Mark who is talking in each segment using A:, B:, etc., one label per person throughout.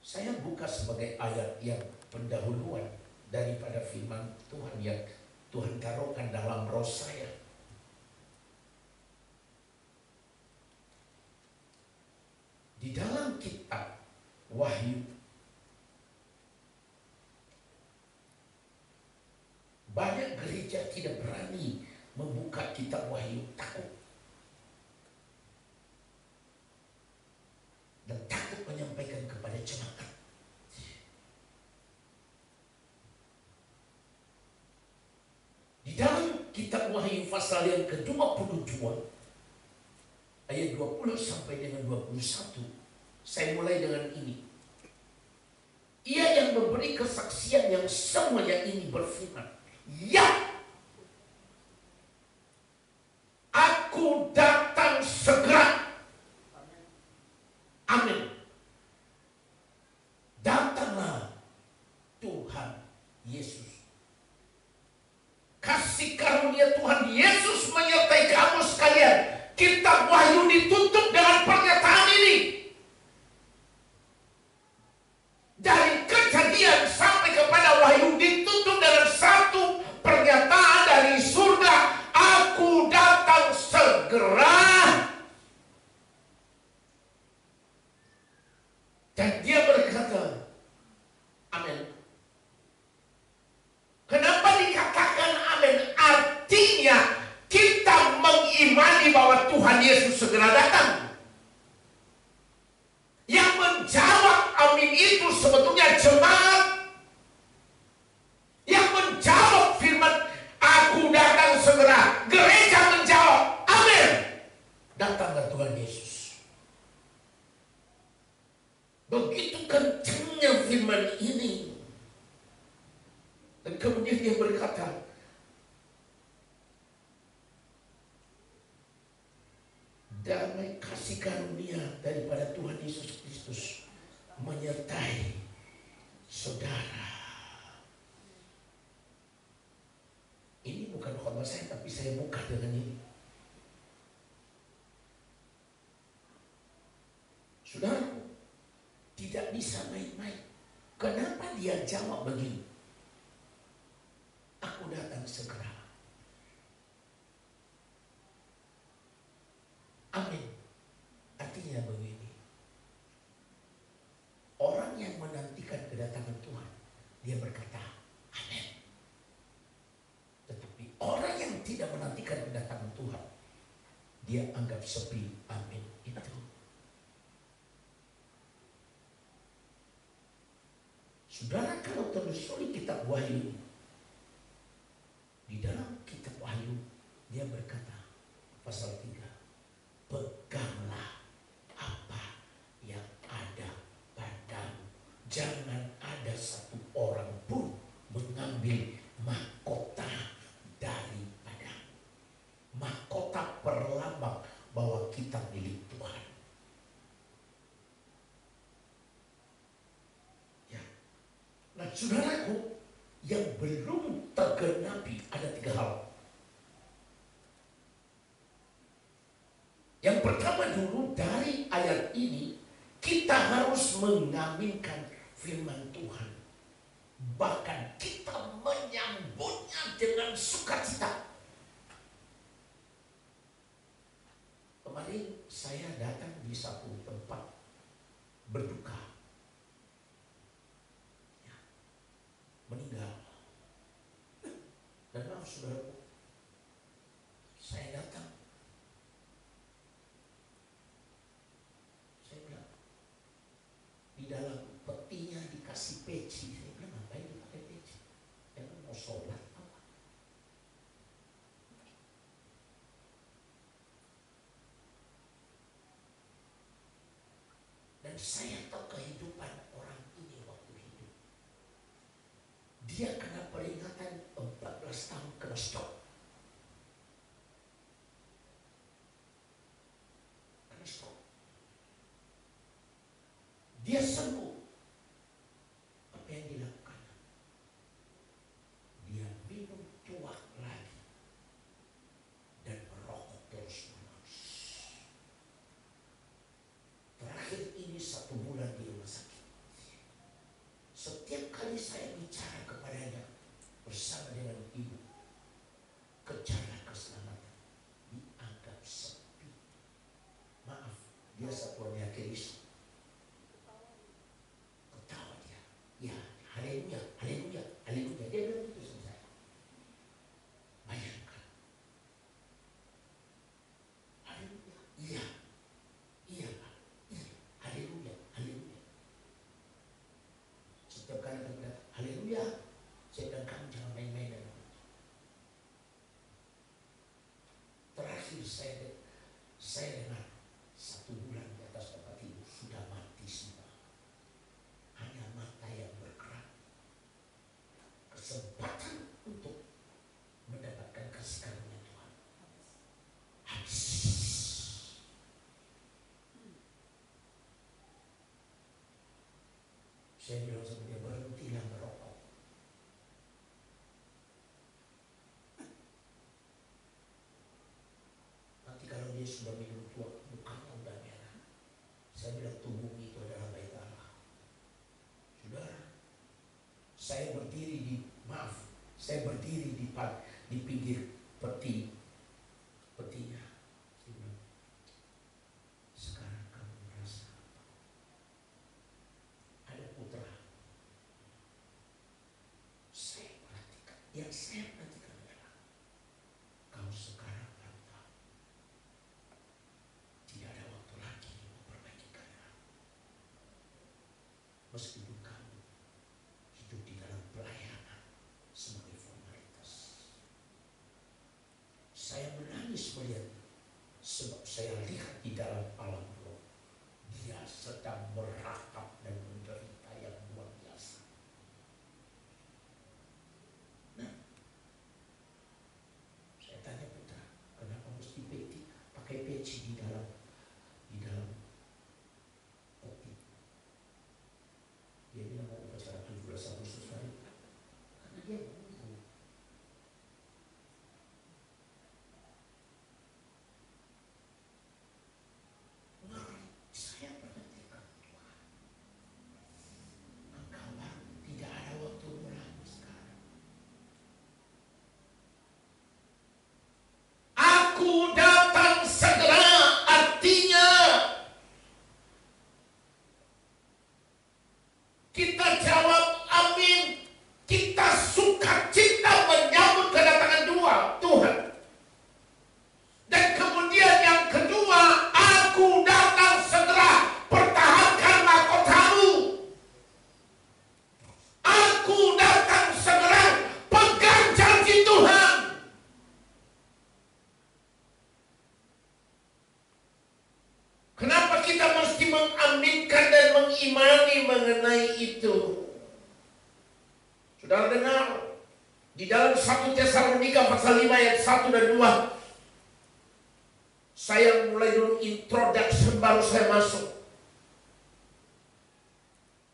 A: Saya buka sebagai ayat yang pendahuluan daripada firman Tuhan yang Tuhan taruhkan dalam roh saya. Di dalam kitab Wahyu, banyak gereja tidak berani membuka kitab Wahyu, takut. Dan takut menyampaikan kepada jemaat. Di dalam kitab Wahyu pasal yang ke-22 ayat 20 sampai dengan 21, saya mulai dengan ini. Ia yang memberi kesaksian yang semuanya ini berfirman, ya, aku datang segera. Amin. Datanglah Tuhan Yesus. Kasih karunia Tuhan Yesus menyertai kamu sekalian. Kitab Wahyu ditutup dengan pernyataan ini. Dari Kejadian sampai kepada Wahyu ditutup dengan satu pernyataan dari surga. Aku datang segera. Dan dia berkata, amin. Kenapa dikatakan amin? Artinya kita mengimani bahwa Tuhan Yesus segera datang. Yang menjawab amin itu sebetulnya jemaat. Yang menjawab firman aku datang segera, gereja menjawab amin. Datanglah Tuhan Yesus. Begitu kencangnya firman ini. Dan kemudian dia berkata, damai kasih karunia daripada Tuhan Yesus Kristus menyertai saudara. Ini bukan khotbah saya, tapi saya buka dengan ini. Saudaraku, tidak bisa main-main. Kenapa dia jawab begini? Aku datang segera. Amin. Artinya begini. Orang yang menantikan kedatangan Tuhan, dia berkata, amin. Tetapi orang yang tidak menantikan kedatangan Tuhan, dia anggap sepi amin itu. Saudara, kalau telusuri kitab Wahyu, di dalam kitab Wahyu dia berkata, pasal 3, peganglah apa yang ada padamu. Jangan ada satu orang pun mengambil mahkota daripadamu. Mahkota perlambang bahwa kita milik Tuhan. Ya. Nah, saudaraku, yang belum tergenapi ada 3 hal. Yang pertama dulu, dari ayat ini kita harus mengaminkan firman Tuhan. Bahkan kita menyambutnya dengan sukacita. Kemarin saya datang di satu tempat berduka. Meninggal. Dan maaf saudaraku, saya datang, saya bilang, di dalam petinya dikasih peci. Saya bilang, ngapain dipakai peci? Emang mau sholat apa? Dan saya tahu kehidupan orang ini waktu hidup. Dia kena peringatan 14 tahun kena stroke. Kena stroke. Dia sembuh. Apa yang dilakukan? Dia minum tuak lagi dan merokok terus-menerus. Terakhir ini 1 bulan di rumah sakit. Dia satuannya keris. Ketawa dia. Ya, haleluya, haleluya, haleluya. Dia bilang itu sama saya. Bayangkan. Haleluya. Iya. Iya, Pak. Iya. Haleluya, haleluya. Setiap kali dia bilang haleluya, saya bilang kamu jangan main-main dengan itu. Terakhir saya dengar 1 bulan di atas tempat tidur sudah mati semua. Hanya mata yang bergerak. Kesempatan untuk mendapatkan kasih karunia Tuhan habis. Saya bilang sama dia, berhentilah merokok. Nanti kalau dia sudah minum tua, mukanya udah merah. Saya bilang tubuh itu adalah bait Allah. Saudara, saya berdiri di pinggir petinya. Saya bilang, sekarang kamu merasa apa? Ada putra. Yang saya perhatikan adalah kau sekarang baru tahu tidak ada waktu lagi memperbaiki keadaan. Meskipun kamu hidup di dalam pelayanan sebagai formalitas. Saya menangis melihat, sebab saya lihat di dalam alam roh dia sedang meratap dan menderita yang luar biasa. Nah, saya tanya putra, kenapa mesti pakai peci di dalam peti? Dia bilang mau upacara 17 Agustus hari. Karena dia mau. Saya perhatikan Tuhan. Engkau tidak ada waktu lagi sekarang. Aku datang segera, artinya kita jawab amin. Kita sukacita menyambut kedatangan Tuhan. Dan kemudian yang kedua, aku datang segera, pertahankan mahkotamu. Aku datang segera, pegang janji Tuhan. Kenapa kita mesti mengaminkan dan mengimani mengenai itu? Saudara dengar, di dalam 1 Tesalonika pasal 5 ayat 1 dan 2. Saya mulai dulu introduction baru saya masuk.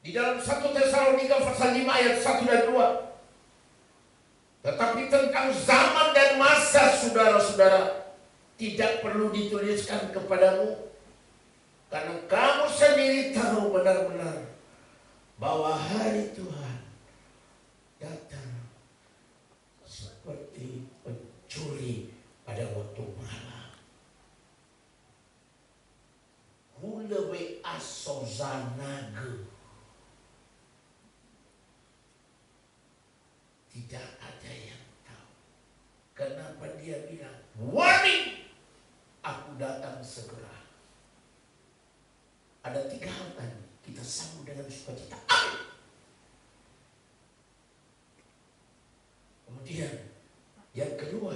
A: Di dalam 1 Tesalonika pasal 5 ayat 1 dan 2. Tetapi tentang zaman dan masa, saudara-saudara, tidak perlu dituliskan kepadamu. Karena kamu sendiri tahu benar-benar bahwa hari Tuhan datang seperti pencuri pada waktu malam. Hulewe asozanage. Tidak ada yang tahu. Kenapa dia bilang, warning, aku datang segera. Ada 3 hal tadi, kita sambut dengan sukacita. Amin. Kemudian yang kedua,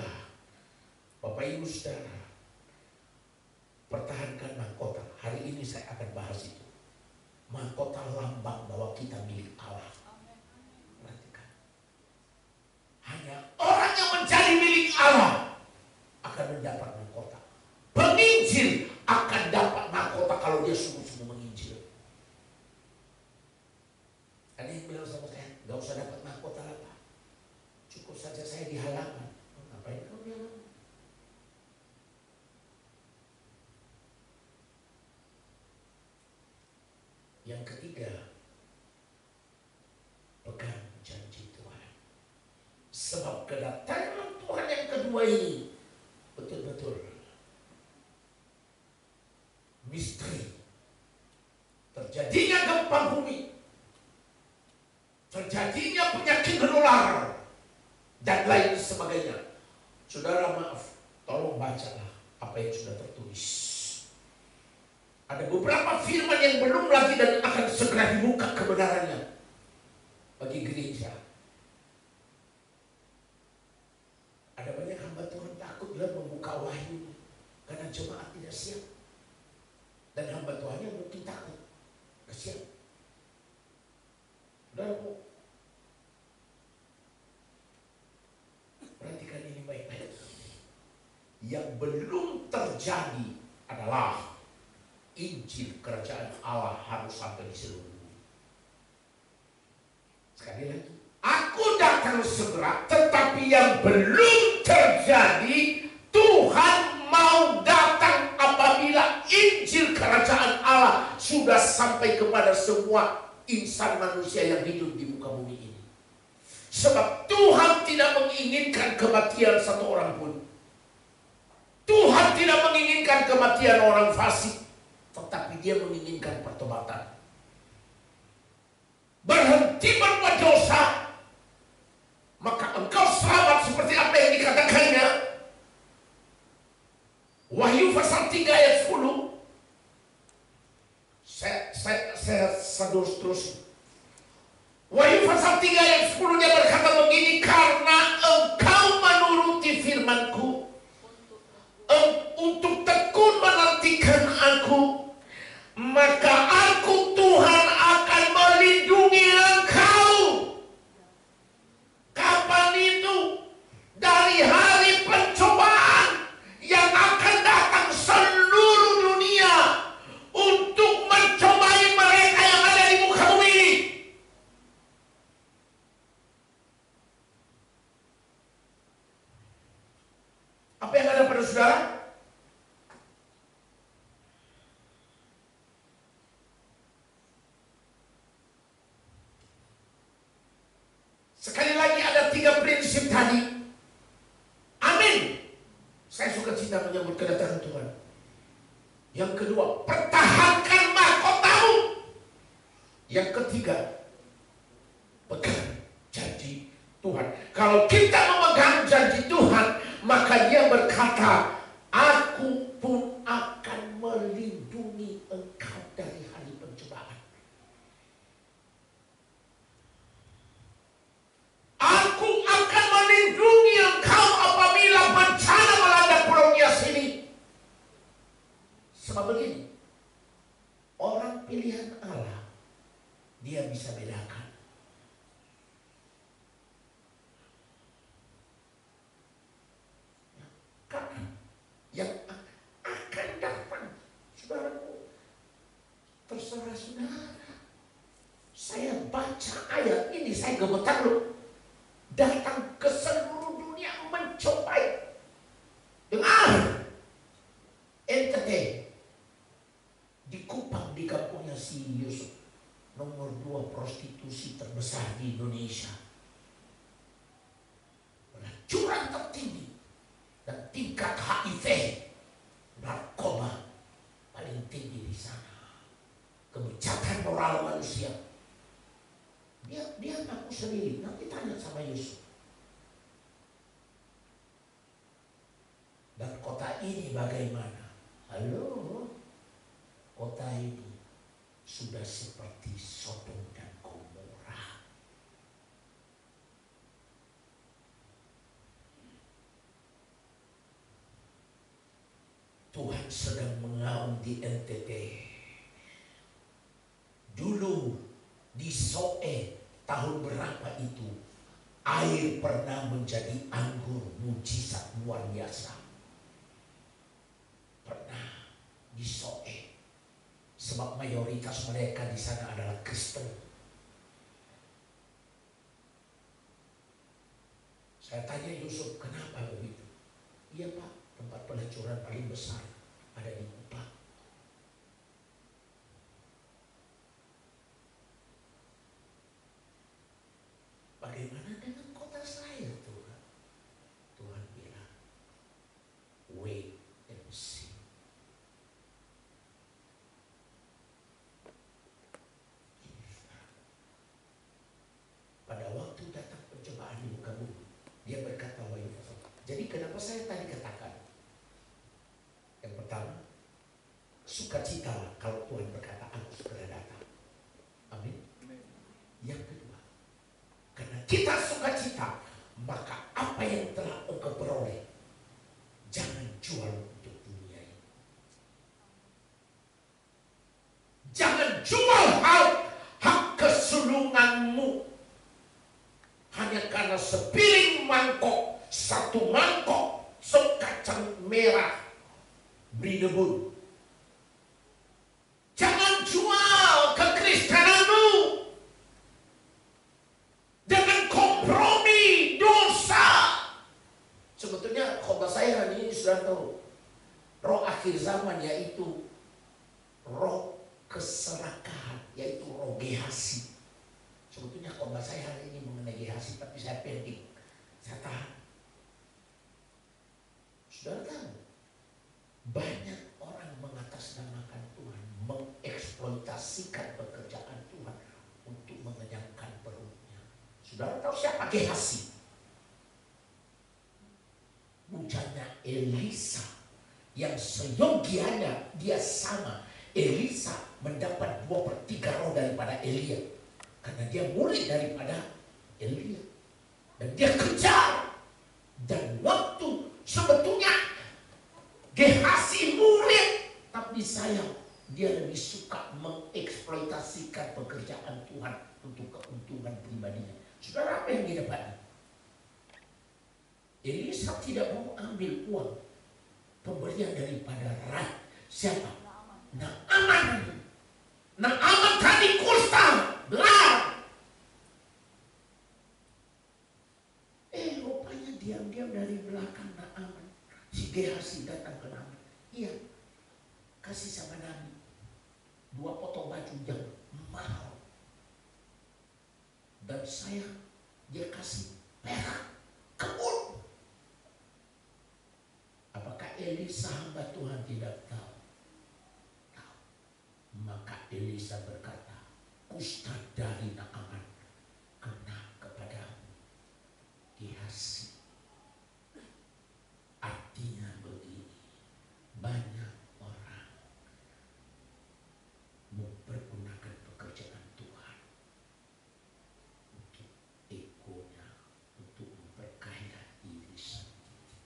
A: Bapak Ibu Saudara, pertahankan mahkota. Hari ini saya akan bahas itu. Mahkota lambang bahwa kita milik Allah. Perhatikan. Hanya orang yang menjadi milik Allah akan mendapat mahkota. Penginjil akan dapat mahkota kalau dia sungguh-sungguh menginjil. Ada yang bilang sama saya, gak usah dapat mahkota apa. Cukup saja saya di halaman. Ngapain kamu di halaman? Yang ketiga, pegang janji Tuhan. Sebab kedatangan Tuhan yang kedua ini betul-betul misteri, terjadinya gempa bumi, terjadinya penyakit menular, dan lain sebagainya. Saudara, maaf, tolong bacalah apa yang sudah tertulis. Ada beberapa firman yang belum lagi dan akan segera dibuka kebenarannya bagi gereja. Ada banyak hamba Tuhan takut dalam membuka wahyu karena jemaat tidak siap. Dan hamba Tuhannya mungkin takut, gak siap. Saudaraku, perhatikan ini baik-baik. Yang belum terjadi adalah Injil kerajaan Allah harus sampai di seluruh dunia. Sekali lagi, aku datang segera, tetapi yang belum terjadi, Tuhan mau datang apabila Injil kerajaan Allah sudah sampai kepada semua insan manusia yang hidup di muka bumi ini. Sebab Tuhan tidak menginginkan kematian satu orang pun. Tuhan tidak menginginkan kematian orang fasik, tetapi Dia menginginkan pertobatan. Berhenti berbuat dosa, maka engkau selamat seperti apa yang dikatakannya. Wahyu pasal 3 ayat 10. Saya terus. Wahyu pasal 3 ayat 10 dia berkata begini, karena engkau menuruti firman-Ku untuk tekun menantikan Aku, maka Aku Tuhan akan melindungi engkau. Kapan itu? Dari hari pencobaan yang akan datang seluruh dunia untuk mencobai mereka yang ada di muka bumi ini. Apa yang ada pada saudara? Sekali lagi ada 3 prinsip tadi. Amin. Saya suka cinta menyambut kedatangan Tuhan. Yang kedua, pertahankan mahkotamu. Yang ketiga, pegang janji Tuhan. Kalau kita memegang janji Tuhan, maka Dia berkata, Aku pun akan melindungi engkau dari hari pencobaan. Aku akan melindungi engkau apabila bencana melanda Pulau Nias ini. Sebab begini, orang pilihan Allah, Dia bisa bedakan. Karena yang akan datang, saudaraku, terserah saudara. Saya baca ayat ini, saya gemetar loh. Datang ke seluruh dunia mencobai. Dengar, NTT di Kupang, di kampungnya si Yusuf, nomor 2 prostitusi terbesar di Indonesia, pelacuran tertinggi, dan tingkat HIV, narkoba paling tinggi di sana. Kebejatan moral manusia. Dia ngaku sendiri. Nanti tanya sama Yusuf. Dan kota ini bagaimana? Halo, kota ini sudah seperti Sodom dan Gomora. Tuhan sedang mengaum di NTT. Dulu di Soe tahun berapa itu, air pernah menjadi anggur, mujizat luar biasa. Pernah di Soe, sebab mayoritas mereka di sana adalah Kristen. Saya tanya Yusuf, kenapa begitu? Iya Pak, tempat pelacuran paling besar ada di Kupang. Bagaimana dengan kota saya Tuhan? Tuhan bilang, wait and see. Kenapa saya tadi katakan? Yang pertama, sukacitalah kalau Tuhan berkata aku segera datang. Amin. Yang kedua, karena kita sukacita, maka apa yang telah engkau peroleh jangan jual untuk dunia ini. Jangan jual hak kesulunganmu hanya karena sepiring mangkok, satu mangkok sop kacang merah bridebun. Jangan jual kekristenanmu dengan kompromi dosa. Sebetulnya khotbah saya hari ini sudah tahu, roh akhir zaman yaitu roh keserakahan, yaitu roh Gehazi. Sebetulnya khotbah saya hari ini mengenai Gehazi, tapi saya pending, saya tahan. Saudara tahu, banyak orang mengatasnamakan Tuhan, mengeksploitasikan pekerjaan Tuhan untuk mengenyangkan perutnya. Saudara tahu siapa Gehazi? Bujanya Elisa, yang seyogianya dia sama. Elisa mendapat 2/3 roh daripada Elia, karena dia murid daripada Elia, dan dia kejar. Dan waktu sebetulnya Gehazi murid, tapi sayang dia lebih suka mengeksploitasikan pekerjaan Tuhan untuk keuntungan pribadinya. Saudara, apa yang dia dapat? Elisa tidak mau ambil uang pemberian daripada rakyat. Siapa? Naaman. Naaman tadi kusta, belar. Rupanya diam-diam dari belakang Naaman, si Gehazi datang ke Naaman. Iya, kasih sama Nabi 2 potong baju yang mahal, dan saya dia kasih perak kebun. Apakah Elisa hamba Tuhan tidak tahu? Tahu. Maka Elisa berkata, kusta dari Naaman kena kepadamu, Gehazi. Artinya begini, banyak orang mempergunakan pekerjaan Tuhan untuk egonya, untuk memperkaya diri sendiri.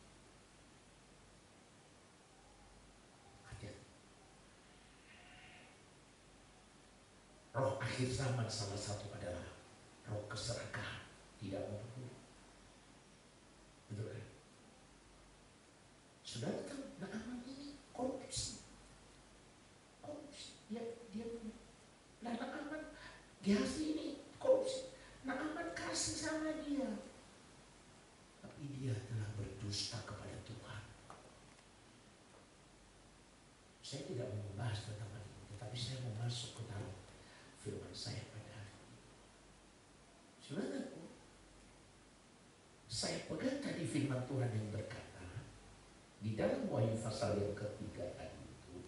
A: Roh akhir zaman salah satu adalah roh keserakahan, tidak mau berguna. Betul kan? Saudara tahu Naaman ini korupsi. Dia punya. Nah, Naaman, Gehazi ini korupsi. Naaman kasih sama dia, tapi dia telah berdusta kepada Tuhan. Saya tidak mau membahas tentang hal ini, tetapi saya mau masuk ke dalam firman saya pada hari ini. Saudaraku, saya pegang tadi firman Tuhan yang berkata di dalam Wahyu pasal yang ketiga tadi itu,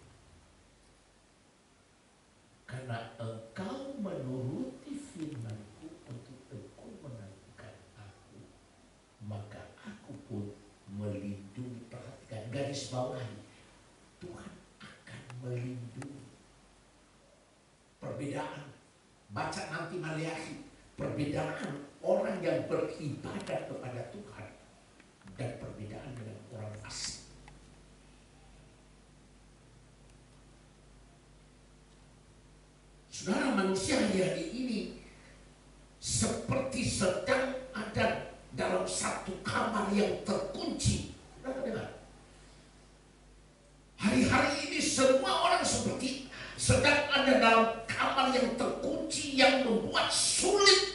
A: karena engkau menuruti firman-Ku untuk engkau menangkan aku, maka aku pun melindungi. Perhatikan garis bawahi, Tuhan akan melindungi. Perbedaan, baca nanti Maleakhi, perbedaan orang yang beribadah kepada Tuhan dan perbedaan dengan orang asing. Saudara, manusia hari ini seperti sedang ada dalam satu kamar yang terkunci. Saudara dengar? Hari-hari ini semua orang seperti sedang ada dalam kamar yang terkunci, yang membuat sulit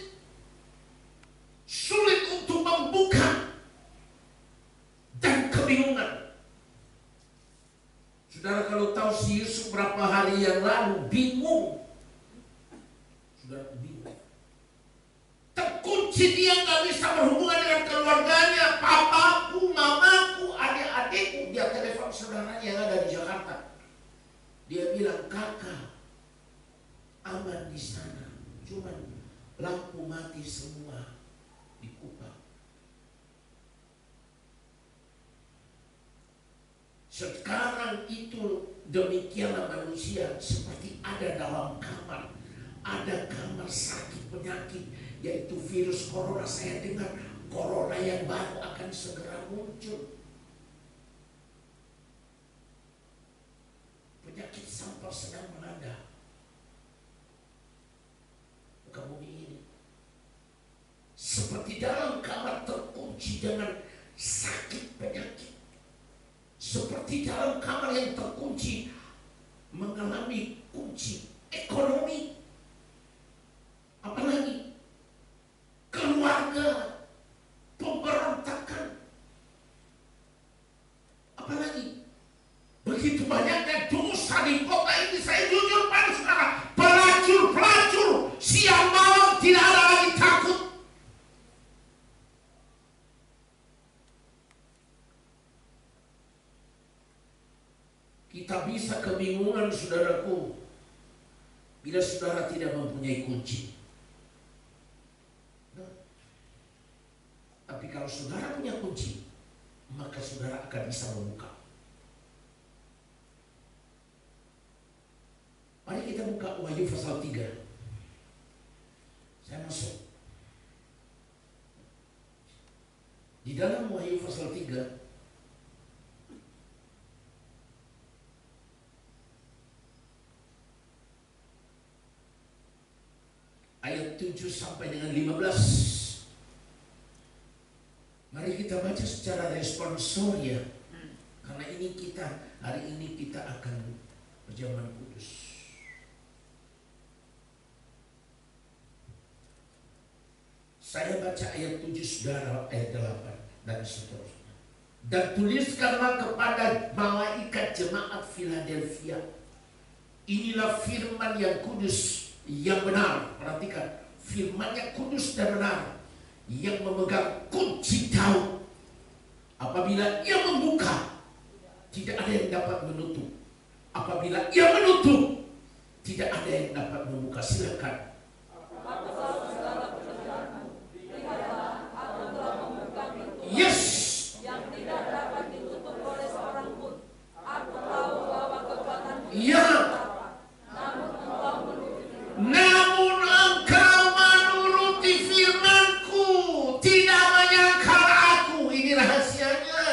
A: untuk membuka, dan kebingungan. Saudara, kalau tahu si Yusuf berapa hari yang lalu bingung. Saudara, bingung. Terkunci, dia nggak bisa berhubungan dengan keluarganya, papaku, mamaku, adik-adikku. Dia telepon saudaranya yang ada di Jakarta. Dia bilang, kakak aman di sana, cuman lampu mati semua di Kupang. Sekarang itu demikianlah manusia seperti ada dalam kamar. Ada kamar sakit penyakit, yaitu virus corona. Saya dengar corona yang baru akan segera muncul. Penyakit sampah sedang melanda muka bumi ini. Seperti dalam kamar terkunci dengan sakit penyakit. Seperti dalam kamar yang terkunci mengalami kunci ekonomi. Apalagi keluarga, pemberontakan. Apalagi begitu banyaknya dosa di kota ini. Saya jujur pada saudara, pelacur-pelacur siang malam tidak ada lagi takut. Kita bisa kebingungan, saudaraku, bila saudara tidak mempunyai kunci. Tapi kalau saudara punya kunci, maka saudara akan bisa membuka. Mari kita buka Wahyu pasal 3. Saya masuk. Di dalam Wahyu pasal 3, ayat 7 sampai dengan 15. Mari kita baca secara responsoria. Karena ini hari ini kita akan berjalan kudus. Saya baca ayat 7 saudara, ayat 8 dan seterusnya. Dan tuliskanlah kepada malaikat jemaat Philadelphia, inilah firman yang kudus, yang benar. Perhatikan, firmannya kudus dan benar, yang memegang kunci Daud. Apabila ia membuka, tidak ada yang dapat menutup. Apabila ia menutup, tidak ada yang dapat membuka. Silakan. Yes.
B: Yang tidak dapat ditutup oleh seorang pun. Aku tahu bahwa kekuatanmu
A: Ya. Namun engkau menuruti firman-Ku, tidak menyangkal Aku. Ini rahasianya.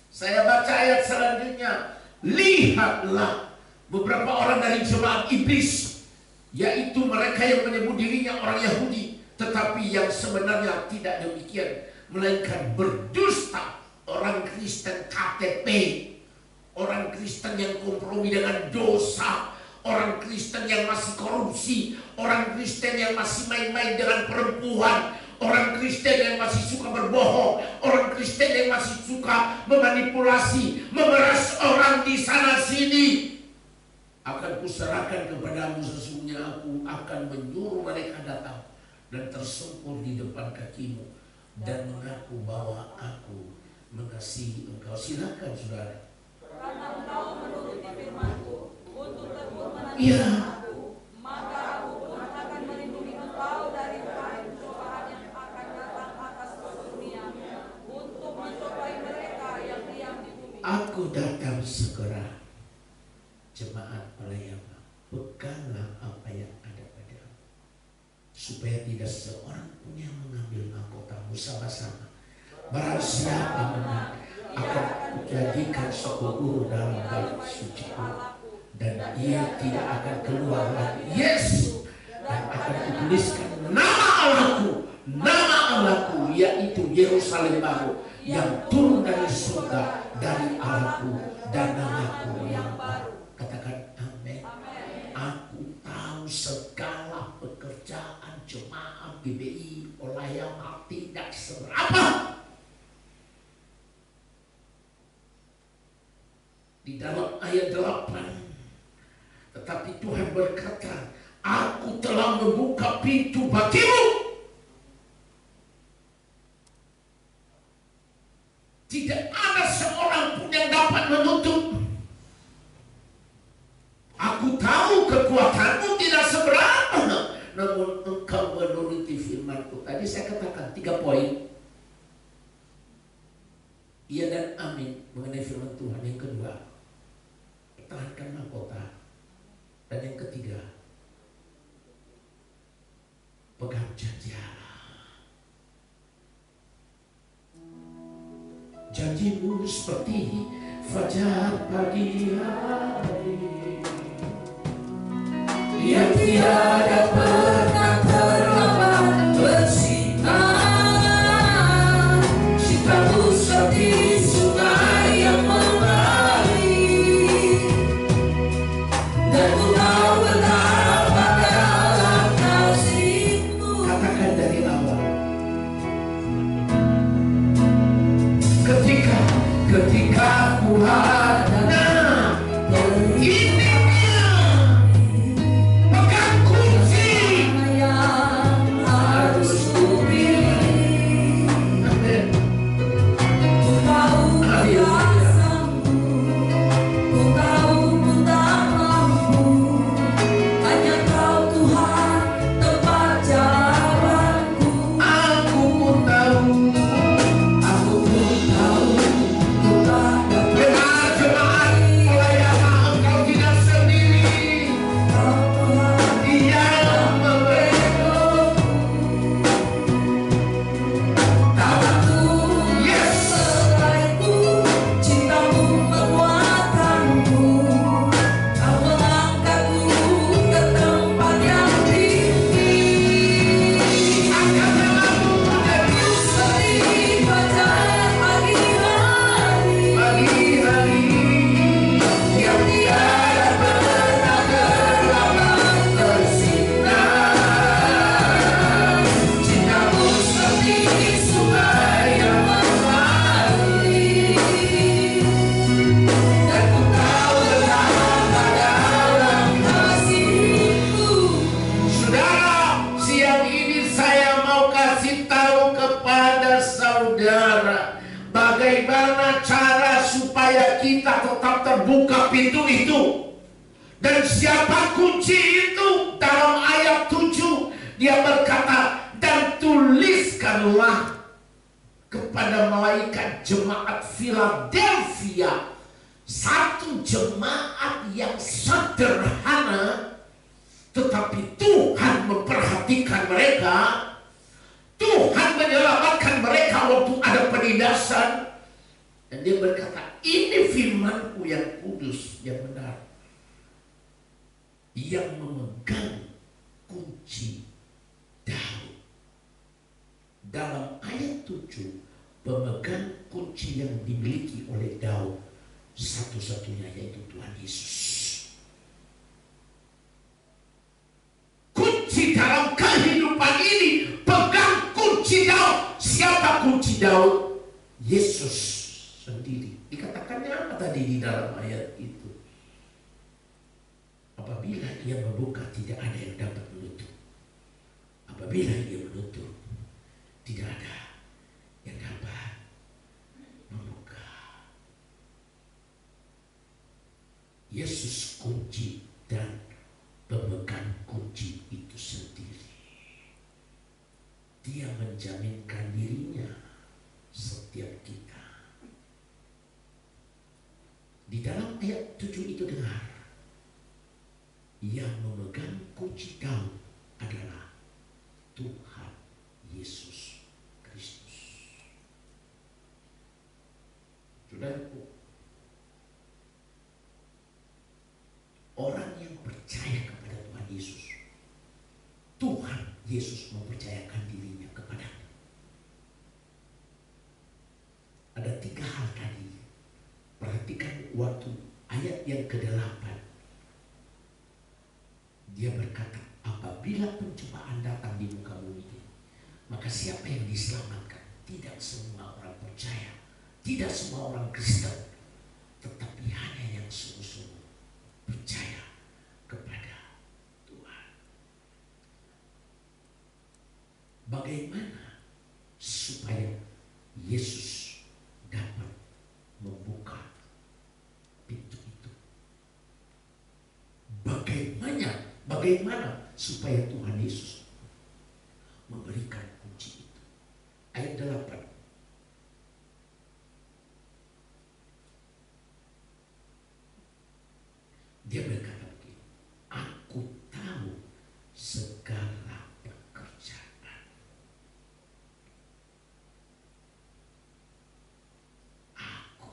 A: Saya baca ayat selanjutnya. Lihatlah beberapa orang dari jemaat iblis, yaitu mereka yang menyebut dirinya orang Yahudi, tetapi yang sebenarnya tidak demikian, melainkan berdusta. Orang Kristen KTP, orang Kristen yang kompromi dengan dosa, orang Kristen yang masih korupsi, orang Kristen yang masih main-main dengan perempuan, orang Kristen yang masih suka berbohong, orang Kristen yang masih suka memanipulasi, memeras orang di sana sini. Akan kuserahkan kepadamu, sesungguhnya Aku akan menyuruh mereka datang dan tersungkur di depan kakimu dan mengaku bahwa Aku mengasihi engkau. Silakan saudara.
B: Karena engkau menuruti firman-Ku untuk tekun menanti
A: Iya.
B: Aku, maka Aku pun akan melindungi engkau dari bahaya cobaan yang akan datang atas seluruh dunia untuk mencobai mereka yang diam di bumi.
A: Aku datang segera. Jemaat pelayanan, peganglah apa yang ada padamu, supaya tidak seorang pun yang mengambil mahkotamu. Sama-sama. Barang siapa menang, akan kujadikan sebuah guru dalam bait suci, dan ia tidak akan keluar lagi. Yes. Dan akan kutuliskan nama Allahku, yaitu Yerusalem baru yang turun dari surga dari Allahku, dan namaku yang baru. Katakan amin. Aku tahu segala pekerjaan jemaat GBI Olayama tidak seberapa. Di dalam ayat 8, tetapi Tuhan berkata, Aku telah membuka pintu bagimu. Tidak ada seorang pun yang dapat menutup. Aku tahu kekuatanmu tidak seberapa, namun engkau menuruti firman-Ku. Tadi saya katakan 3 poin. Iya dan amin mengenai firman Tuhan. Yang seperti fajar pagi hari yang tiada pernah terlambat bersinar. Cintamu seperti sungai yang mengalir, dan ku tahu betapa dalam kasih-Mu. Katakan dari awal. Ketika ku hadap, ini dia pegang kunci yang harus ku pilih. Amin. Ku tahu kuasamu, ku tahu ku tak mampu, hanya Kau Tuhan tempat jalanku. Aku pun tahu. Bagaimana cara supaya kita tetap terbuka pintu itu, dan siapa kunci itu? Dalam ayat 7 dia berkata, dan tuliskanlah kepada malaikat jemaat Philadelphia, satu jemaat yang sederhana, tetapi Tuhan memperhatikan mereka. Tuhan menyelamatkan mereka waktu ada penindasan. Dan dia berkata, ini firman-Ku yang kudus, yang benar, yang memegang kunci Daud. Dalam ayat 7, pemegang kunci yang dimiliki oleh Daud satu-satunya yaitu Tuhan Yesus. Kunci dalam kehidupan ini, pegang kunci Daud. Siapa kunci Daud? Yesus sendiri. Dikatakannya apa tadi di dalam ayat itu? Apabila Ia membuka, tidak ada yang dapat menutup. Apabila Ia menutup, tidak ada yang dapat membuka. Yesus kunci dan pemegang kunci itu sendiri. Dia menjaminkan dirinya setiap kita. Di dalam ayat 7 itu dengar, yang memegang kunci Daud adalah Tuhan Yesus Kristus. Saudaraku, orang yang percaya kepada Tuhan Yesus, Tuhan Yesus mempercayakan dirinya kepadanya. Ada 3 hal tadi. Perhatikan waktu ayat yang ke-8. Dia berkata, apabila pencobaan datang di muka bumi ini, maka siapa yang diselamatkan? Tidak semua orang percaya, tidak semua orang Kristen, tetapi hanya yang sungguh-sungguh percaya kepada Tuhan. Bagaimana supaya Yesus dapat membuka pintu itu? Bagaimana supaya Tuhan Yesus memberikan kunci itu? Ayat 8. Dia berkata begini, aku tahu segala pekerjaan. Aku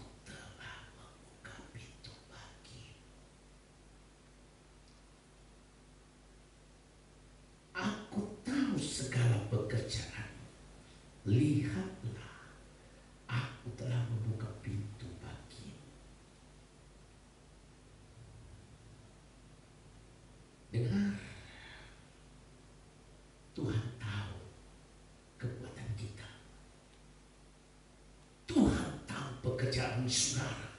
A: lihatlah, aku telah membuka pintu bagimu. Dengar, Tuhan tahu kekuatan kita. Tuhan tahu pekerjaan saudara.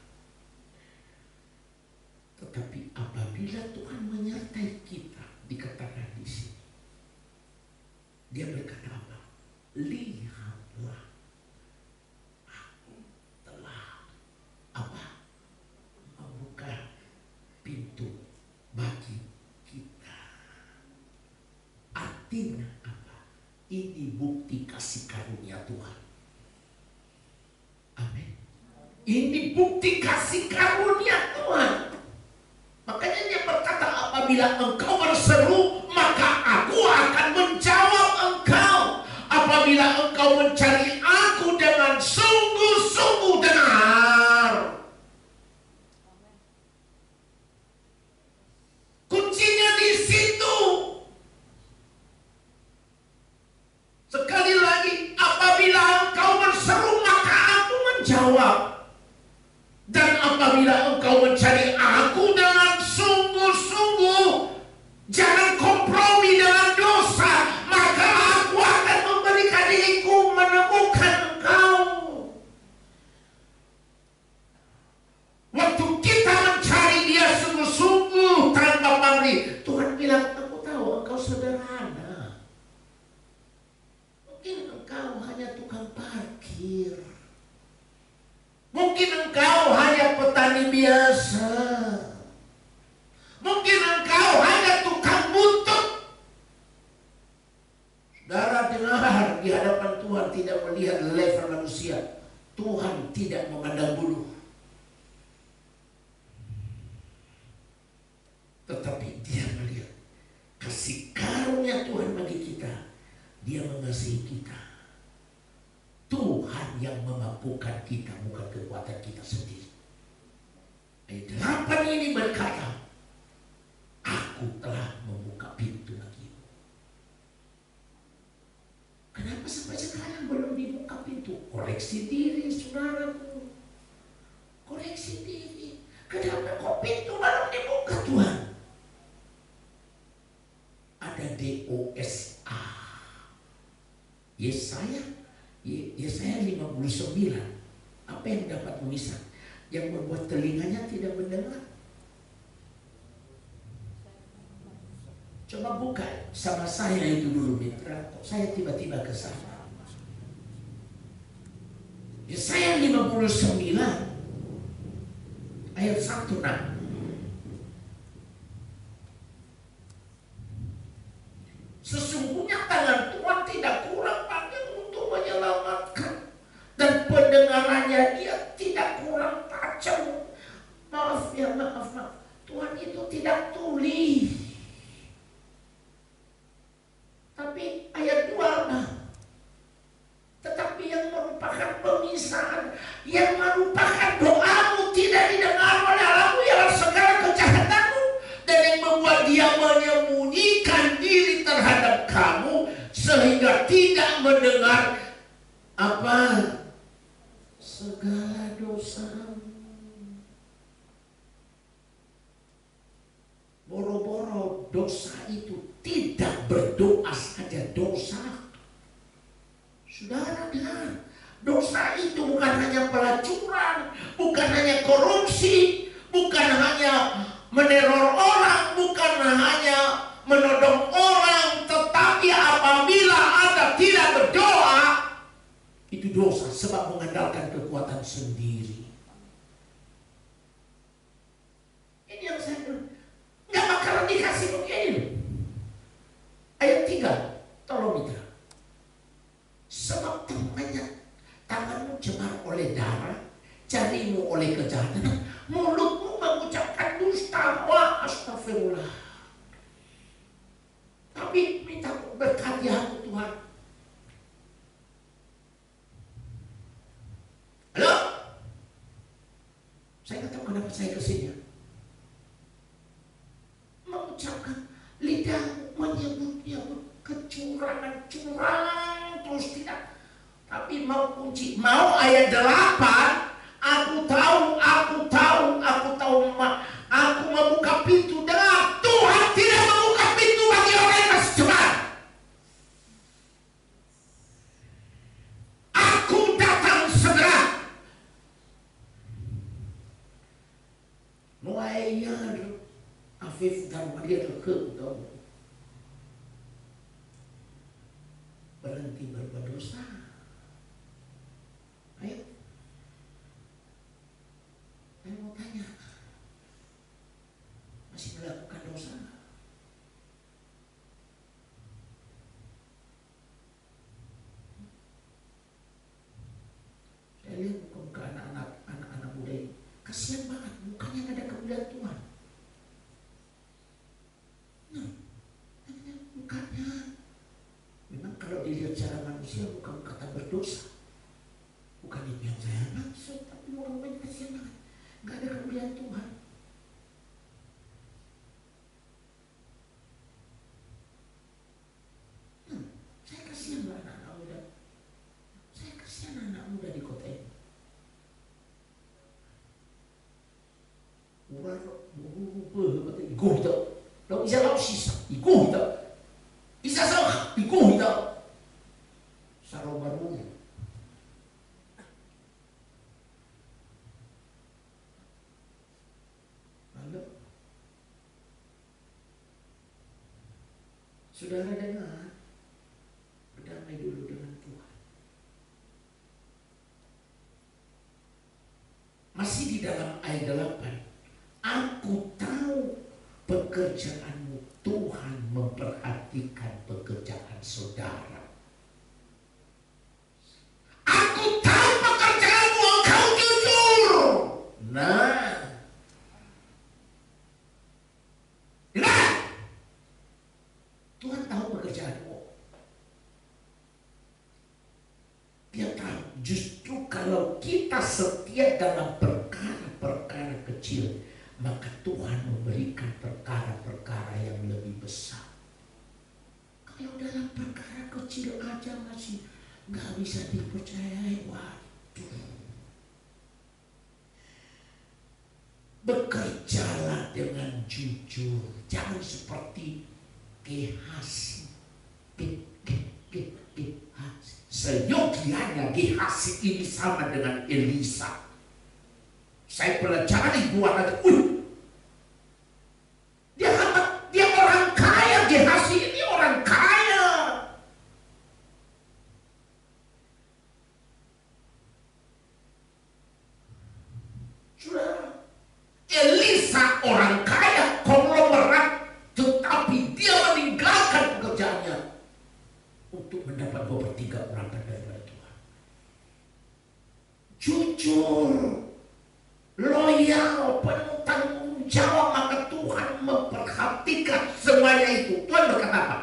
A: Tetapi apabila Tuhan menyertai kita, dikatakan di sini, Dia berkata apa? Lihatlah, aku telah apa? Membuka pintu bagi kita. Artinya apa? Ini bukti kasih karunia Tuhan. Amin. Ini bukti kasih karunia Tuhan. Makanya Dia berkata, apabila engkau berseru, maka aku akan menjawab engkau. Apabila engkau mencari aku dengan sungguh-sungguh, dengar. Kuncinya di situ. Sekali lagi, apabila engkau berseru, maka aku menjawab. Dan apabila engkau mencari aku dengan sungguh-sungguh, jangan kompromi dengan dosa, maka aku akan memberikan diriku menemukan engkau. Waktu kita mencari Dia sungguh-sungguh tanpa pamrih, Tuhan bilang, aku tahu engkau sederhana. Mungkin engkau hanya tukang parkir. Mungkin engkau hanya petani biasa. Mungkin engkau hanya tukang buntut. Saudara dengar, di hadapan Tuhan tidak melihat level manusia. Tuhan tidak memandang bulu. Tetapi Dia melihat kasih karunia Tuhan bagi kita. Dia mengasihi kita. Tuhan yang memampukan kita, bukan kekuatan kita sendiri. Ayat 8 ini berkata, aku telah membuka pintu bagimu. Kenapa sampai sekarang belum dibuka pintu? Koreksi diri, saudaraku. Koreksi diri. Kenapa kok pintu belum dibuka, Tuhan? Ada DOSA. Yesaya 59. Apa yang dapat tulisan? Yang membuat telinganya tidak mendengar. Coba buka sama saya itu dulu, mitra. Saya tiba-tiba ke sana. Yesaya 59 ayat 1. Sesungguhnya tangan Tuhan tidak kurang panjang untuk menyelamatkan, dan pendengarannya Dia tidak kurang tajam. Maaf. Tuhan itu tidak tuli. Tapi ayat 2 tetapi yang merupakan pemisahan, yang merupakan doamu tidak didengar oleh Allahmu ialah segala kejahatanmu, dan yang membuat Dia menyembunyikan diri terhadap kamu sehingga tidak mendengar apa? Segala dosamu. Boro-boro dosa itu tidak berdoa saja dosa. Saudara dengar, dosa itu bukan hanya pelacuran, bukan hanya korupsi, bukan hanya meneror orang, bukan hanya menodong orang, tetapi apabila Anda tidak berdoa, itu dosa sebab mengandalkan kekuatan sendiri. Ini yang saya bilang, nggak bakalan dikasih begini. Ayat 3, tolong mitra. Sebab tanganmu cemar oleh darah, jarimu oleh kejahatan, mulutmu mengucapkan dusta. Wah, astagfirullah. Tapi minta berkati aku, Tuhan. Halo? Saya nggak tahu kenapa saya kesini. Mengucapkan, lidahmu menyebutnya kecurangan, curang terus tidak. Tapi mau kunci, mau ayat 8, aku tahu, aku membuka pintu dengan Tuhan tidak membuka pintu bagi orang yang masih cepat. Aku datang segera. Nuaya Afif dan Maria terkejut berhenti berbuat dosa. Ayo, saya mau tanya, masih melakukan dosa nggak? Saya lihat muka anak-anak muda ini, kasihan banget, mukanya nggak ada kemuliaan Tuhan. Nah, mukanya memang kalau dilihat secara manusia bukan kata berdosa, bukan itu yang saya maksud, tapi mukanya kasihan banget, nggak ada kemuliaan Tuhan. Saya kasihan lah anak-anak muda. Saya kasihan anak muda di kota ini. Murah iguh ito. Lalu isa lang sisa, iguh ito. Isa sa iguh ito. Saraw marunong. Lalu, saudara dengar, berdamai dulu dengan Tuhan. Masih di dalam ayat 8. Aku tahu pekerjaanmu, Tuhan memperhatikan pekerjaan saudara. Aku tahu pekerjaanmu, engkau jujur. Nah, Tuhan tahu pekerjaanmu. Dia tahu justru kalau kita setia dalam perkara-perkara kecil, maka Tuhan memberikan perkara-perkara yang lebih besar. Kalau dalam perkara kecil aja masih nggak bisa dipercayai, waduh. Bekerjalah dengan jujur, jangan seperti Gehasi. Seyogianya Gehasi ini sama dengan Elisa. Saya pelajari buat aja. Dia orang kaya. Gehasi ini orang kaya. Saudara, Elisa orang kaya, konglomerat, tetapi dia meninggalkan pekerjaannya untuk mendapat 2/3 orang daripada Tuhan. Jujur, loyal, penuh tanggung jawab, maka Tuhan memperhatikan semuanya itu. Tuhan berkata apa?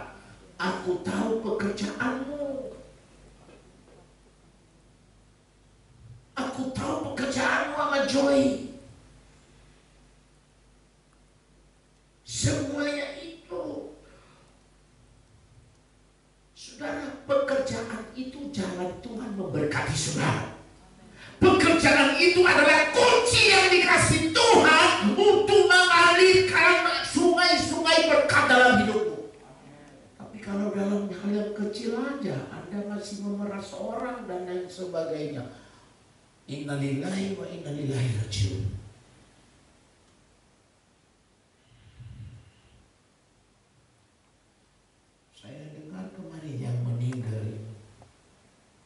A: Aku tahu pekerjaanmu. Aku tahu pekerjaanmu sama Joy. Semuanya itu. Saudara, pekerjaan itu jalan Tuhan memberkati saudara. Pekerjaan itu adalah kunci yang dikasih Tuhan untuk mengalirkan sungai-sungai berkat dalam hidupmu. Tapi kalau dalam hal yang kecil aja Anda masih memeras orang dan lain sebagainya, innalillahi wa inna ilaihi rajiun. Saya dengar kemarin yang meninggal ini,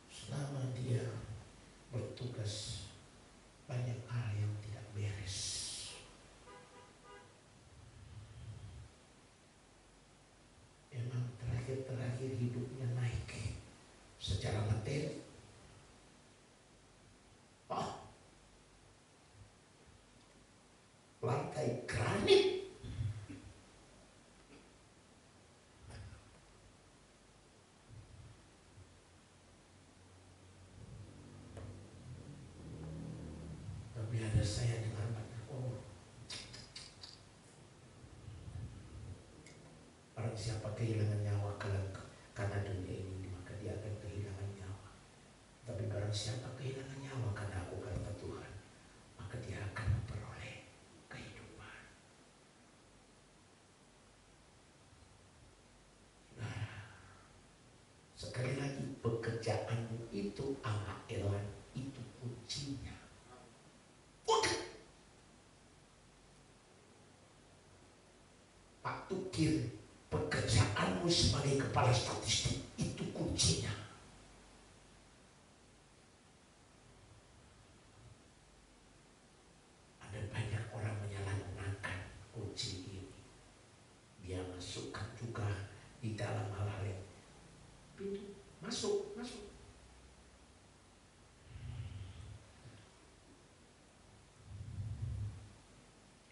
A: selama dia bertugas banyak hal yang tidak beres. Memang terakhir hidupnya naik secara materi. Lantai granit. Tapi ada saya dengar barang siapa kehilangan nyawa karena dunia ini, maka dia akan kehilangan nyawa Tapi barang siapa kehilangan nyawa karena aku, kata Tuhan, maka dia akan memperoleh kehidupan. Nah, sekali lagi, pekerjaanmu itu anak Elan, itu kuncinya. Udah. Pak Tukir, pekerjaanmu sebagai kepala statistik itu kuncinya. Ada banyak orang menyalahgunakan kunci ini. Dia masukkan juga di dalam hal-hal yang pintu masuk.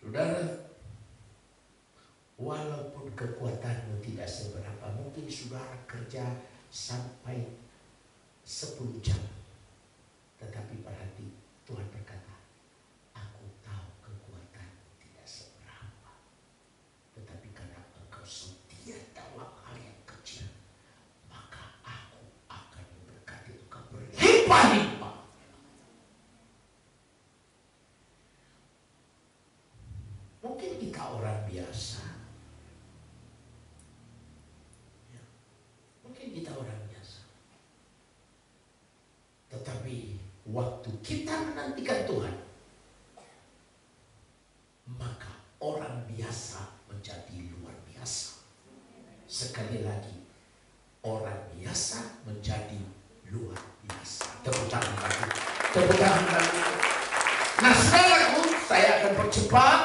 A: Saudara, walaupun kekuatanmu tidak seberapa, mungkin saudara kerja sampai 10 jam. Tetapi perhati, Tuhan berkata, aku tahu kekuatanmu tidak seberapa. Tetapi karena engkau setia dalam hal yang kecil, maka aku akan memberkati engkau berlimpah-limpah. Mungkin kita orang biasa. Tetapi waktu kita menantikan Tuhan, maka orang biasa menjadi luar biasa. Sekali lagi, orang biasa menjadi luar biasa. Tepuk tangan lagi. Tepuk tangan lagi. Nah, saudaraku, saya akan percepat.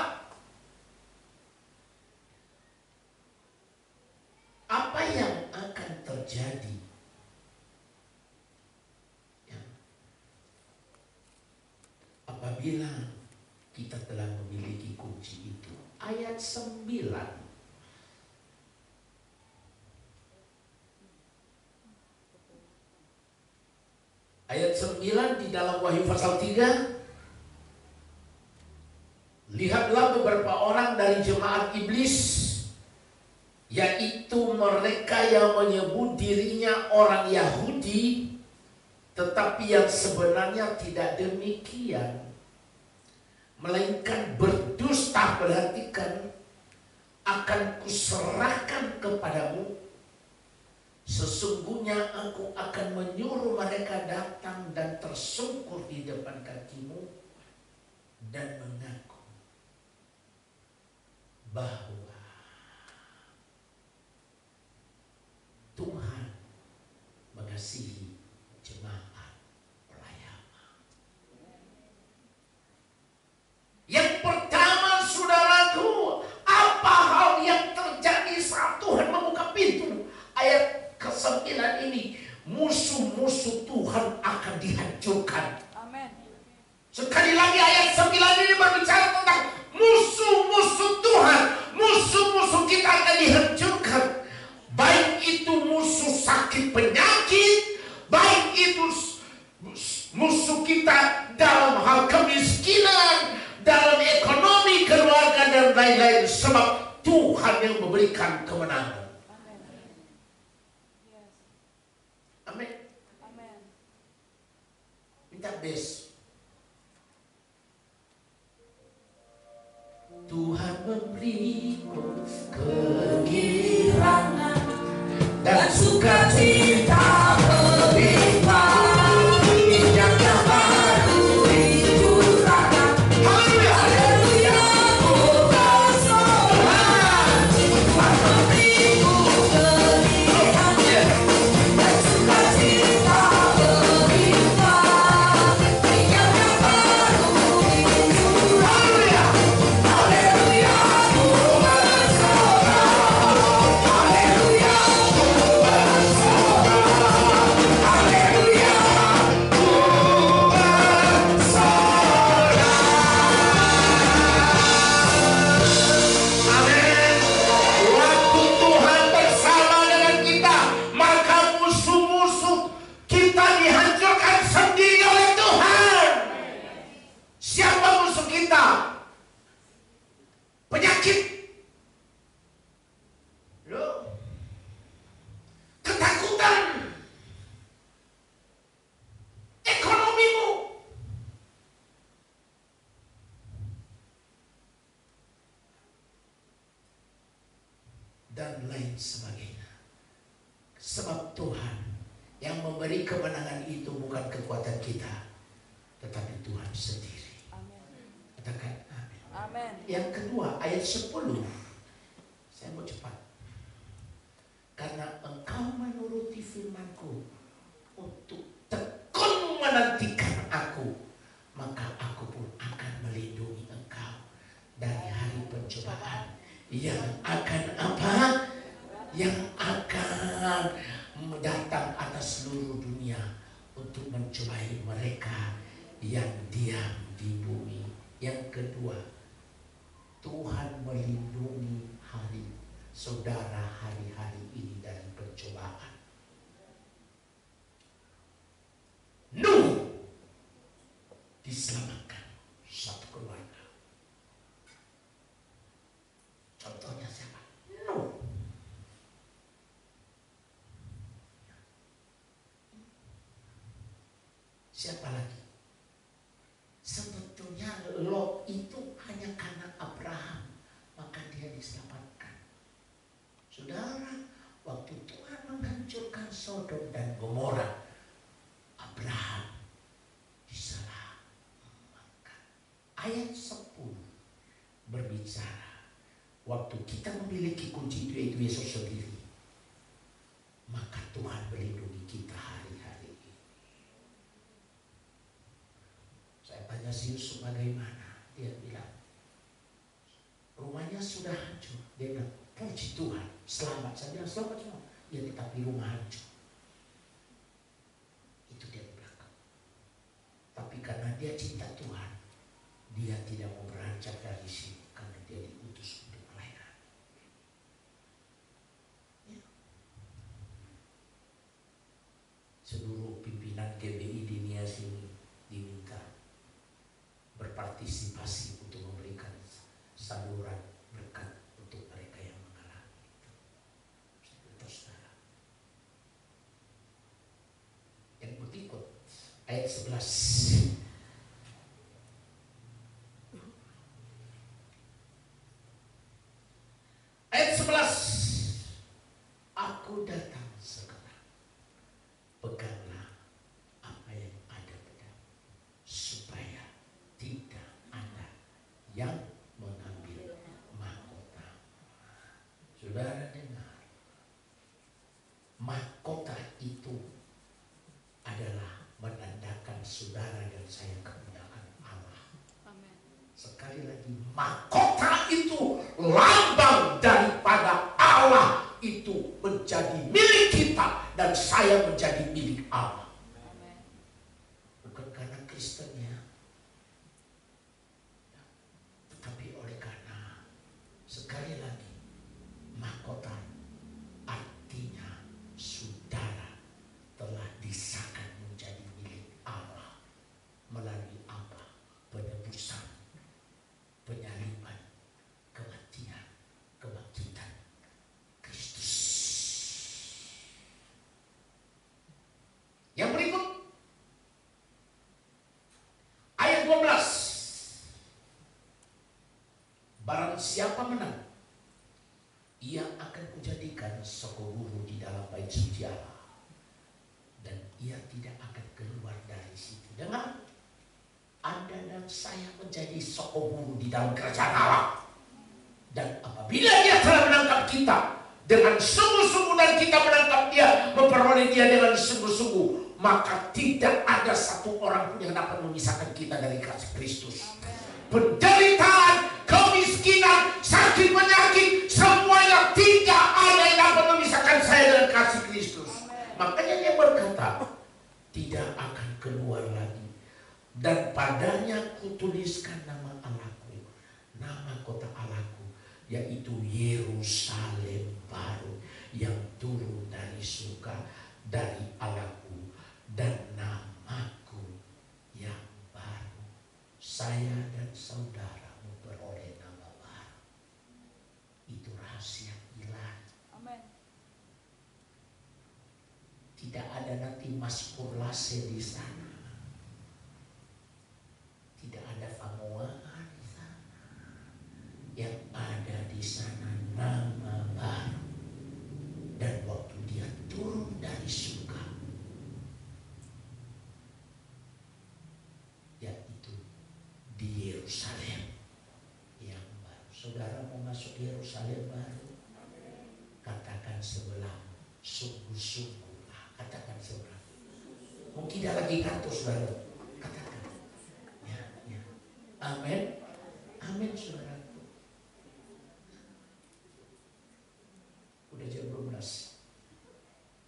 A: Apa yang akan terjadi apabila kita telah memiliki kunci itu? Ayat 9. Ayat 9 di dalam Wahyu pasal 3. Lihatlah beberapa orang dari jemaat iblis, yaitu mereka yang menyebut dirinya orang Yahudi, tetapi yang sebenarnya tidak demikian, melainkan berdusta. Perhatikan, akan kuserahkan kepadamu. Sesungguhnya aku akan menyuruh mereka datang dan tersungkur di depan kakimu dan mengaku bahwa Tuhan mengasihi jemaat pelayanan. Yang pertama, saudaraku, apa hal yang terjadi saat Tuhan membuka pintu? Ayat ke-9 ini, musuh-musuh Tuhan akan dihancurkan.
B: Amin.
A: Sekali lagi, ayat 9 ini berbicara tentang musuh-musuh Tuhan. Musuh-musuh kita akan dihancurkan. Baik itu musuh sakit penyakit, baik itu musuh kita dalam hal kemiskinan, dalam ekonomi, keluarga, dan lain-lain. Sebab Tuhan yang memberikan kemenangan. Amin.
B: Amin.
A: Minta base. Tuhan memberiku kegirangan dan sukacita berlimpah. Minyak yang baru dicurahkan. Haleluya, haleluya. Oh, Tuhan memberiku kegirangan dan sukacita berlimpah. Minyak yang baru dicurahkan. Haleluya. Haleluya, ku bersorak. dan lain sebagainya. Sebab Tuhan yang memberi kemenangan itu bukan kekuatan kita, tetapi Tuhan sendiri. Katakan amin.
B: Amin.
A: Yang kedua, ayat 10. Saya mau cepat. Karena engkau menuruti firman-Ku untuk tekun menantikan Aku, maka Aku pun akan melindungi engkau dari hari pencobaan yang akan apa? Yang akan datang atas seluruh dunia untuk mencobai mereka yang diam di bumi. Yang kedua, Tuhan melindungi saudara hari-hari ini dari pencobaan. Nuh diselamatkan satu keluarga. Contohnya siapa? Nuh. Siapa lagi? Sebetulnya Lot itu hanya karena Abraham, maka dia diselamatkan. Saudara, waktu Tuhan menghancurkan Sodom dan Gomora, Abraham diselamatkan. Ayat 10 berbicara, waktu kita memiliki kunci itu, yaitu Yesus sendiri, maka Tuhan melindungi kita hari-hari ini. Saya tanya si Yusuf bagaimana, dia bilang rumahnya sudah hancur. Dia bilang, puji Tuhan, selamat. Saya bilang, selamat semua. Ya, tetapi rumah hancur. Itu dia di belakang. Tapi karena dia cinta Tuhan, dia tidak mau beranjak dari sini, karena dia diutus untuk pelayanan. Ya. Seluruh pimpinan GBI di Nia sini diminta berpartisipasi untuk memberikan saluran berkat untuk mereka yang mengalami itu. Saudara. Yang berikut ayat 11. Ayat 11. Aku datang segera. Peganglah apa yang ada padamu, supaya tidak ada yang mengambil mahkota. Saudara dengar, mahkota itu adalah menandakan saudara dan saya kemuliaan Allah.
B: Amin.
A: Sekali lagi, mahkota itu lambang daripada Allah itu menjadi milik kita dan saya menjadi milik Allah.
B: Amin.
A: Bukan karena Kristennya, tetapi oleh karena sekali lagi mahkota artinya saudara telah disahkan menjadi milik Allah melalui apa? Penebusan, penyaliban, kematian, kebangkitan Kristus. Yang berikut ayat 12. Barang siapa menang, ia akan kujadikan sekoguru di dalam bait suci Allah, dan ia tidak akan keluar dari situ. Dengar, Anda dan saya menjadi sekoguru di dalam kerajaan Allah. Dan apabila dia telah menangkap kita dengan sungguh-sungguh dan kita menangkap dia, memperoleh dia dengan sungguh-sungguh, maka tidak ada satu orang pun yang dapat memisahkan kita dari kasih Kristus. Penderitaan, kemiskinan, sakit, penyakit, semuanya tidak ada yang dapat memisahkan saya dengan kasih Kristus. Makanya dia berkata, tidak akan keluar lagi. Dan padanya kutuliskan nama Allahku, nama kota Allahku, yaitu Yerusalem baru yang turun dari surga dari Allahku, dan namaku yang baru. Saya dan saudara memperoleh nama baru. Itu rahasia ilahi.
B: Amin.
A: Tidak ada nanti Mazmur Lase di sana. Tidak ada Famoaan di sana. Yang ada di sana nama baru. Yerusalem yang baru. Saudara mau masuk Yerusalem baru? Katakan sebelah, sungguh-sungguh. Katakan sebelah. Mungkin tidak lagi kantor saudara. Katakan. Ya, ya. Amin. Amin saudara. Udah jam 12.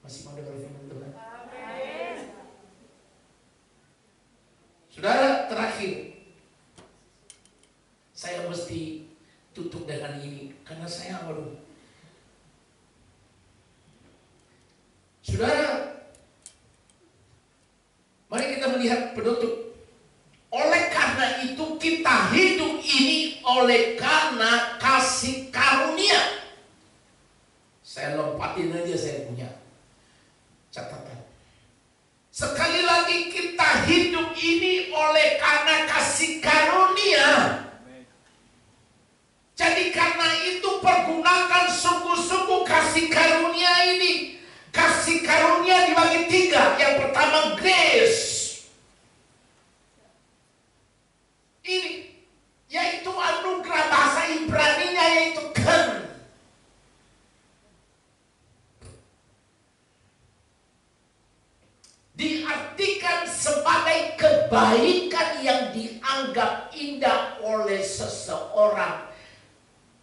A: Masih mau dengar firman Tuhan? Saudara, terakhir saya mesti tutup dengan ini karena saya belum. Saudara, mari kita melihat penutup. Oleh karena itu kita hidup ini oleh karena kasih karunia. Saya lompatin aja, saya punya catatan. Sekali lagi kita hidup ini oleh karena kasih karunia. Jadi karena itu pergunakan sungguh-sungguh kasih karunia ini. Kasih karunia dibagi 3. Yang pertama grace. Ini yaitu anugerah, bahasa Ibrani-nya yaitu ken. Diartikan sebagai kebaikan yang dianggap indah oleh seseorang.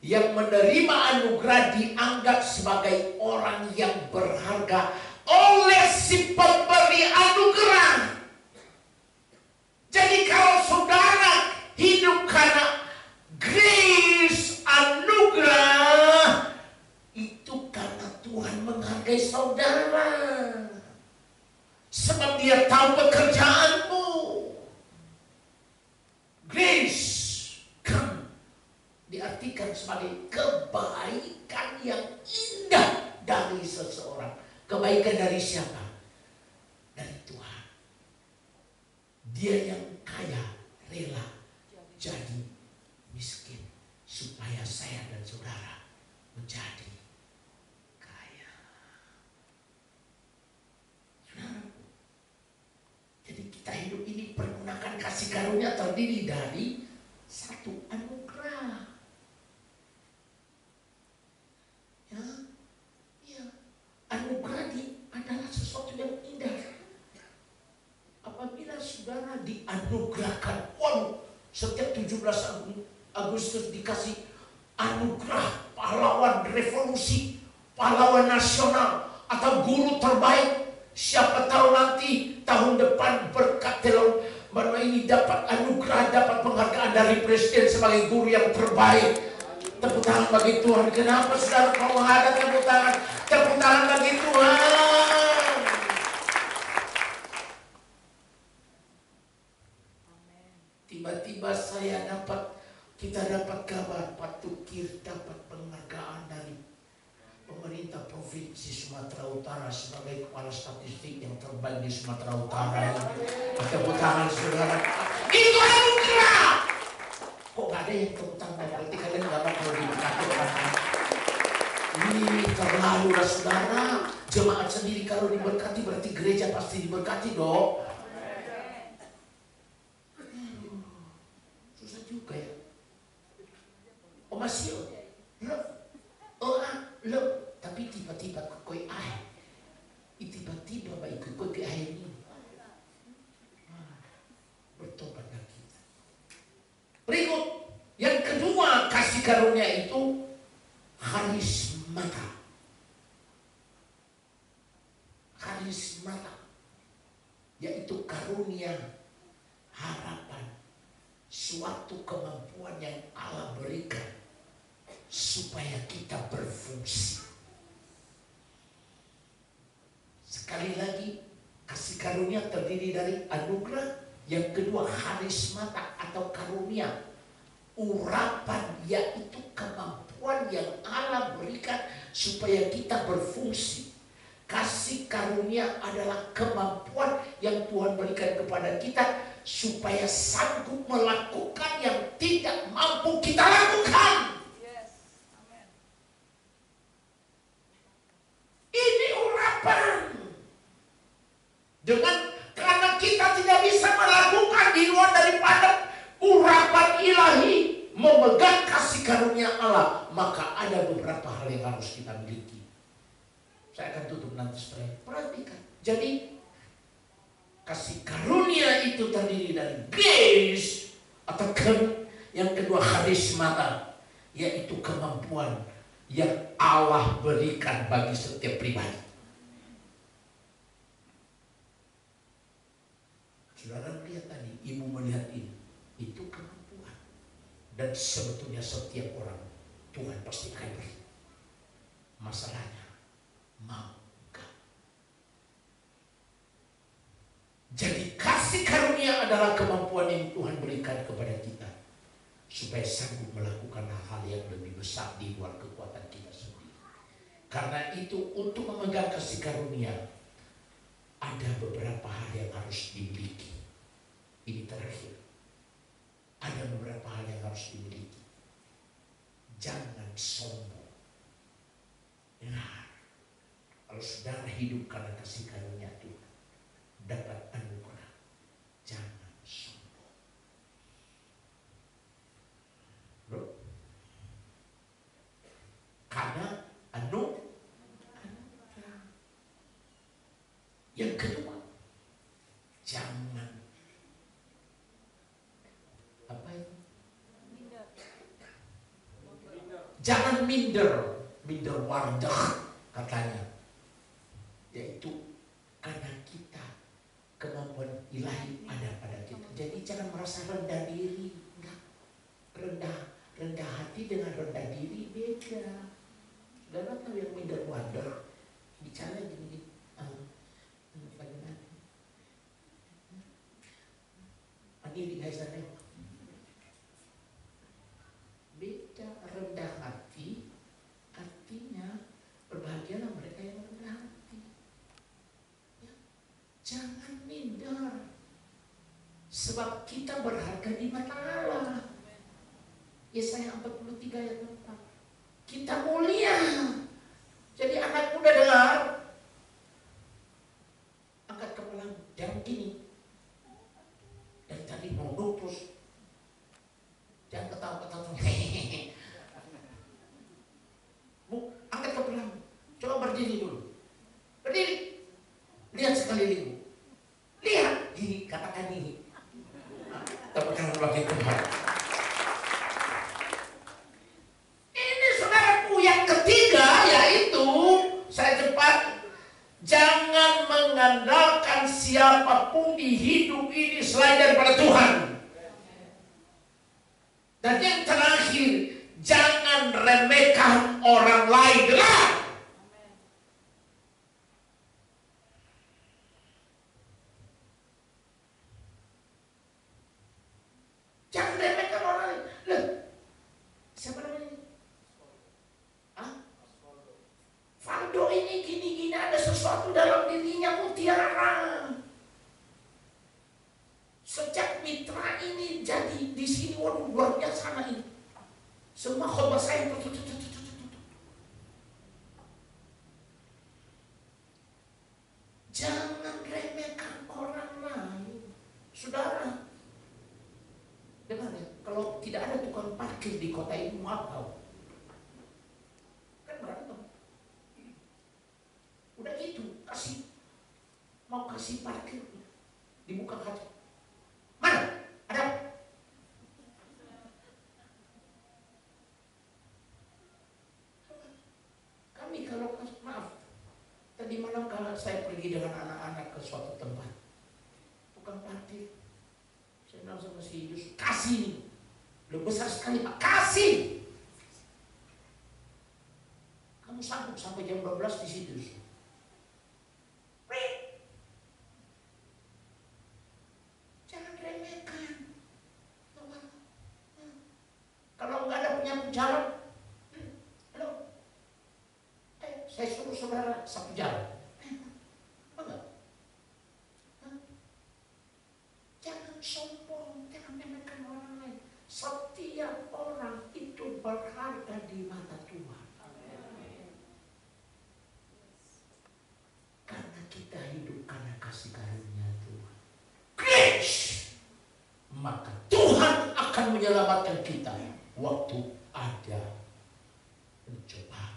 A: Yang menerima anugerah dianggap sebagai orang yang berharga oleh si pemberi anugerah. Jadi kalau saudara hidup karena grace, anugerah, itu karena Tuhan menghargai saudara. Sebab dia tahu pekerjaanmu. Grace kan diartikan sebagai kebaikan yang indah dari seseorang. Kebaikan dari siapa? Dari Tuhan. Dia yang kaya rela jadi miskin supaya saya dan saudara menjadi kaya. Jadi kita hidup ini pergunakan kasih karunia terdiri dari satu anugerah. Ya, anugerah adalah sesuatu yang indah. Apabila saudara dianugerahkan, setiap 17 Agustus dikasih anugerah pahlawan revolusi, pahlawan nasional, atau guru terbaik. Siapa tahu nanti tahun depan berkat dalam mana ini dapat anugerah, dapat penghargaan dari presiden sebagai guru yang terbaik. Tepuk tangan bagi Tuhan. Kenapa saudara kalau ada tepuk tangan? Tepuk tangan bagi Tuhan. Tiba-tiba kita dapat kabar Pak Tukir dapat penghargaan dari pemerintah Provinsi Sumatera Utara sebagai kepala statistik yang terbaik di Sumatera Utara. Tepuk tangan saudara. Itu anugerah. Kok gak ada yang tepuk tangan? Berarti kalian gak bakal diberkati orang. Ini terlalu lah saudara. Jemaat sendiri kalau diberkati berarti gereja pasti diberkati dong. Susah juga ya. Oh masih lo tapi tiba-tiba koi air. Tiba-tiba baik koi air ini. Bertobatlah kita. Berikut yang kedua kasih karunia itu karismata. Karismata yaitu karunia harapan, suatu kemampuan yang Allah berikan supaya kita berfungsi. Sekali lagi, kasih karunia terdiri dari anugerah. Yang kedua, karismata atau karunia, urapan, yaitu kemampuan yang Allah berikan supaya kita berfungsi. Kasih karunia adalah kemampuan yang Tuhan berikan kepada kita supaya sanggup melakukan yang tidak mampu kita lakukan. Ini urapan. Karena kita tidak bisa melakukan di luar daripada urapan hal yang harus kita miliki. Saya akan tutup nanti setelah ini. Perhatikan. Jadi kasih karunia itu terdiri dari grace atau yang kedua charismata, yaitu kemampuan yang Allah berikan bagi setiap pribadi. Saudara melihat tadi, ibu melihat ini, itu kemampuan. Dan sebetulnya setiap orang Tuhan pasti akan beri. Masalahnya mau gak? Jadi kasih karunia adalah kemampuan yang Tuhan berikan kepada kita supaya sanggup melakukan hal-hal yang lebih besar di luar kekuatan kita sendiri. Karena itu untuk memegang kasih karunia ada beberapa hal yang harus dimiliki. Ini terakhir. Ada beberapa hal yang harus dimiliki. Jangan sombong. Dengar, kalau saudara hidup karena kasih karunia Tuhan, dapat anugerah, jangan sombong. Bro, karena anugerah. Yang kedua, jangan apa itu? Jangan minder wardah katanya. Yaitu karena kita kemampuan ilahi ada pada kita. Jadi jangan merasa rendah diri. Enggak. Rendah hati dengan rendah diri beda. Saudara tahu yang minder wardah bicara gini. Diri guys, beda. Rendah hati artinya berbahagialah mereka yang rendah hati ya. Jangan minder, sebab kita berharga di mata Allah. Yesaya 43 ayat 4. Kita mulia. Jadi anak muda dengar, angkat kepala, jangan gini. Dan tadi mau lupus, jangan ketawa-ketawa. Bu, angkat kepala, coba berdiri dulu. Berdiri, lihat sekeliling. Lihat, gini, katakan ini. Tepuk tangan bagi Tuhan. Ini saudaraku yang ketiga, yaitu saya cepat. Jangan mengandalkan siapapun di hidup ini selain daripada Tuhan. Dan yang terakhir, jangan remehkan orang lain. Jangan remehkan orang lain. Loh, siapa namanya? Faldo ini gini-gini, ada sesuatu dalam dirinya mutiara. Sejak mitra ini jadi di sini, waduh luar biasa ini. Semua khotbah saya jangan remehkan orang lain. Saudara, dengar ya, kalau tidak ada tukang parkir di kota ini, maaf kau. Kan berantem. Udah gitu, mau kasih parkir, dibuka kaca. Mana? Ada? Kami kalau maaf, tadi malam kalau saya pergi dengan anak-anak ke suatu tempat, tukang parkir, saya bilang sama si Yus, kasih nih, lo besar sekali Pak, kasih. Kamu sanggup sampai jam 12 di situ? Jangan remehkan. Kalau nggak ada penyapu jalan, halo, saya suruh saudara sapu jalan. Jangan sombong, jangan remehkan orang lain. Setiap orang itu berharga di mata Tuhan. Karena kita hidup karena kasih karunia Tuhan. Grace. Maka Tuhan akan menyelamatkan kita waktu ada pencobaan.